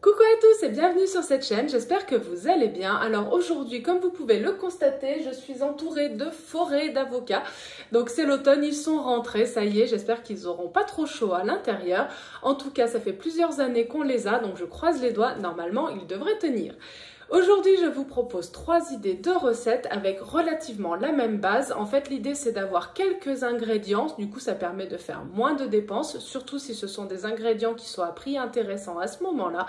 Coucou à tous et bienvenue sur cette chaîne, j'espère que vous allez bien. Alors aujourd'hui, comme vous pouvez le constater, je suis entourée de forêts d'avocats. Donc c'est l'automne, ils sont rentrés, ça y est, j'espère qu'ils auront pas trop chaud à l'intérieur. En tout cas, ça fait plusieurs années qu'on les a, donc je croise les doigts, normalement ils devraient tenir. Aujourd'hui, je vous propose 3 idées de recettes avec relativement la même base. En fait, l'idée, c'est d'avoir quelques ingrédients. Du coup, ça permet de faire moins de dépenses, surtout si ce sont des ingrédients qui sont à prix intéressant à ce moment-là.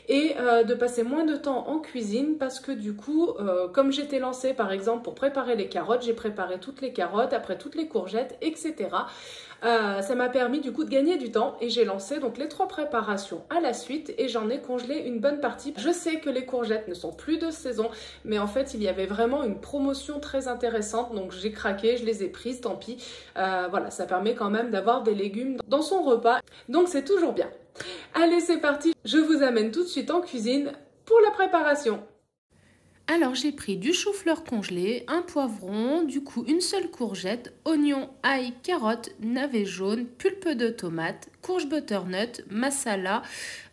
Et de passer moins de temps en cuisine parce que du coup, comme j'étais lancée par exemple pour préparer les carottes, j'ai préparé toutes les carottes, après toutes les courgettes, etc. Ça m'a permis du coup de gagner du temps et j'ai lancé donc les 3 préparations à la suite et j'en ai congelé une bonne partie. Je sais que les courgettes ne sont plus de saison, mais en fait il y avait vraiment une promotion très intéressante, donc j'ai craqué, je les ai prises, tant pis. Voilà, ça permet quand même d'avoir des légumes dans son repas, donc c'est toujours bien. Allez, c'est parti, je vous amène tout de suite en cuisine pour la préparation. Alors j'ai pris du chou-fleur congelé, un poivron, du coup une seule courgette, oignon, ail, carotte, navet jaune, pulpe de tomate, courge butternut, masala,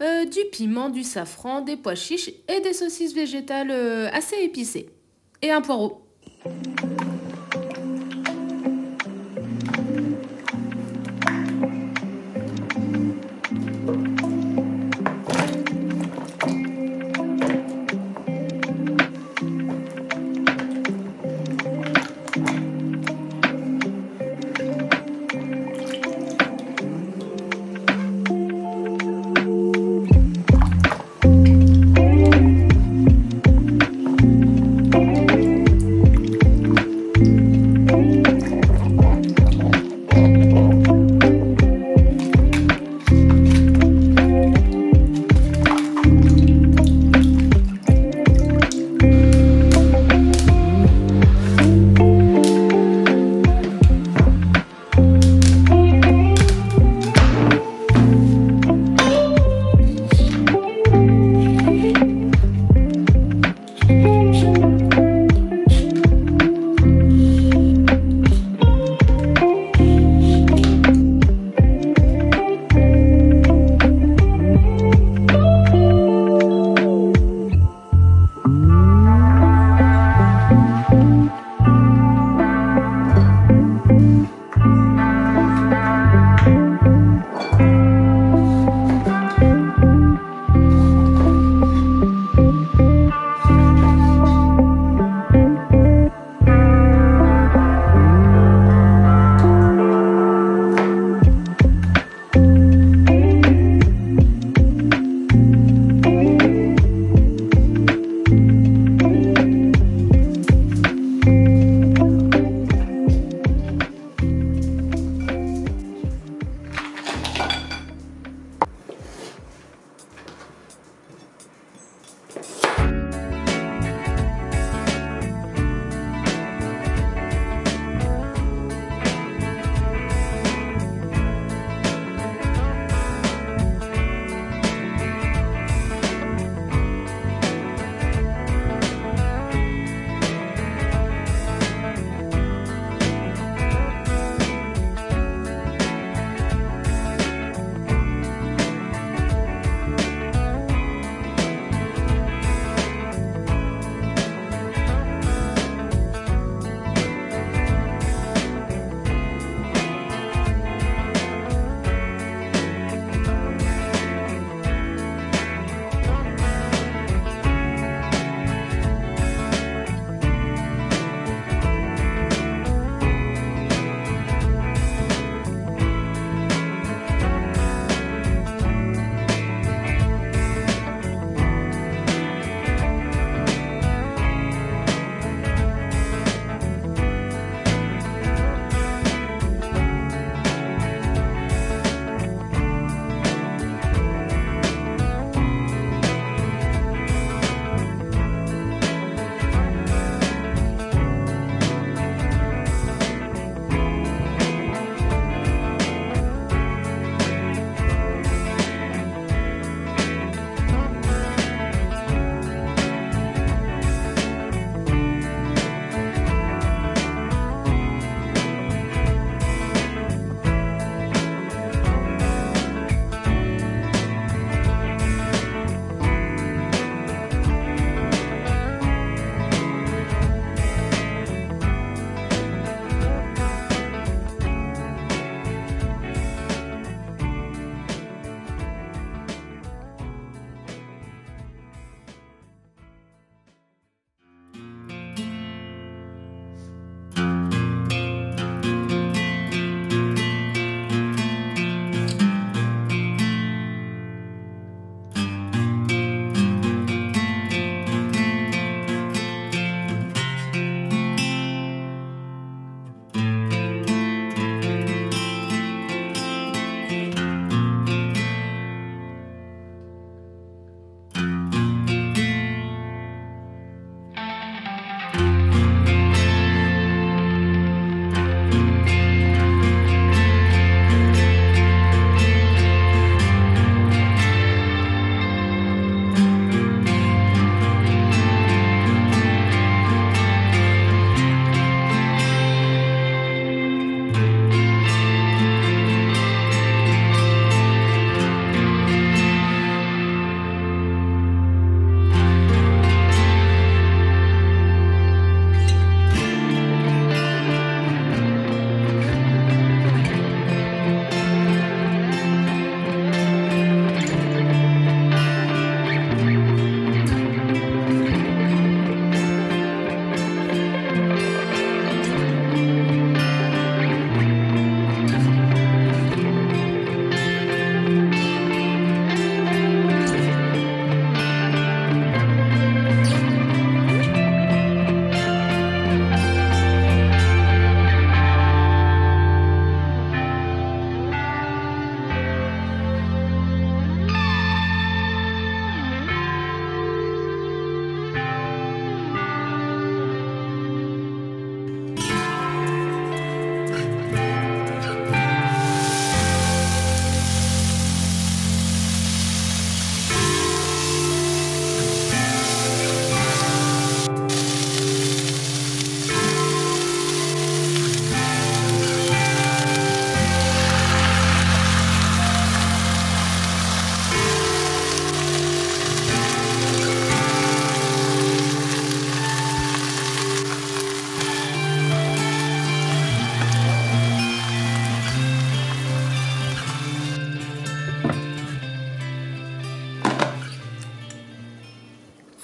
du piment, du safran, des pois chiches et des saucisses végétales assez épicées. Et un poireau.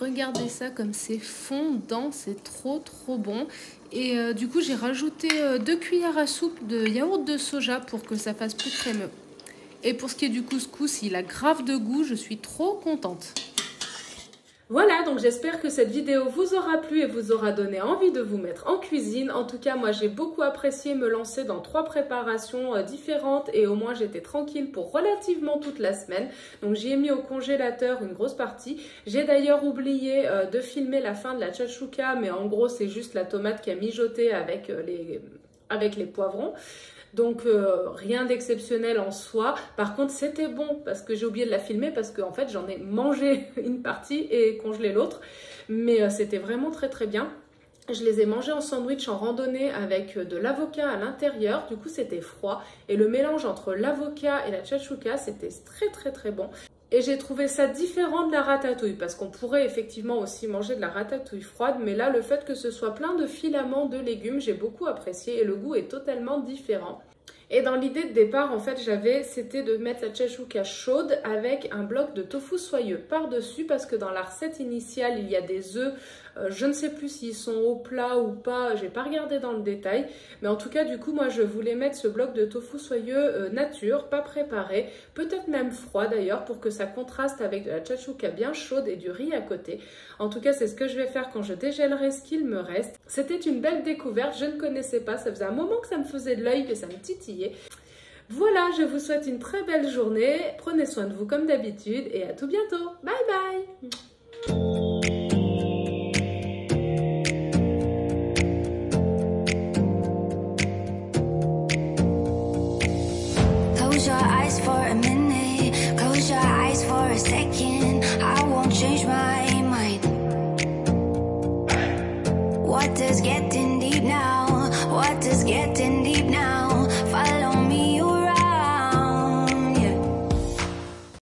regardez ça comme c'est fondant, c'est trop bon. Et du coup j'ai rajouté 2 cuillères à soupe de yaourt de soja pour que ça fasse plus crémeux. Et pour ce qui est du couscous, il a grave de goût, je suis trop contente. Voilà, donc j'espère que cette vidéo vous aura plu et vous aura donné envie de vous mettre en cuisine. En tout cas, moi j'ai beaucoup apprécié me lancer dans 3 préparations différentes et au moins j'étais tranquille pour relativement toute la semaine. Donc j'y ai mis au congélateur une grosse partie. J'ai d'ailleurs oublié de filmer la fin de la tchatchouka, mais en gros c'est juste la tomate qui a mijoté avec les poivrons. Donc rien d'exceptionnel en soi. Par contre c'était bon parce que j'ai oublié de la filmer parce qu'en fait j'en ai mangé une partie et congelé l'autre. Mais c'était vraiment très bien. Je les ai mangés en sandwich en randonnée avec de l'avocat à l'intérieur. Du coup c'était froid et le mélange entre l'avocat et la tchatchouka c'était très bon. Et j'ai trouvé ça différent de la ratatouille parce qu'on pourrait effectivement aussi manger de la ratatouille froide, mais là le fait que ce soit plein de filaments de légumes, j'ai beaucoup apprécié et le goût est totalement différent. Et dans l'idée de départ, en fait, c'était de mettre la tchatchouka chaude avec un bloc de tofu soyeux par-dessus parce que dans la recette initiale, il y a des œufs. Je ne sais plus s'ils sont au plat ou pas, j'ai pas regardé dans le détail. Mais en tout cas, du coup, moi, je voulais mettre ce bloc de tofu soyeux nature, pas préparé, peut-être même froid d'ailleurs, pour que ça contraste avec de la tchatchouka bien chaude et du riz à côté. En tout cas, c'est ce que je vais faire quand je dégèlerai ce qu'il me reste. C'était une belle découverte, je ne connaissais pas, ça faisait un moment que ça me faisait de l'œil, que ça me titillait. Voilà, je vous souhaite une très belle journée, prenez soin de vous comme d'habitude et à tout bientôt. Bye bye. Close your eyes for a minute, close your eyes for a second.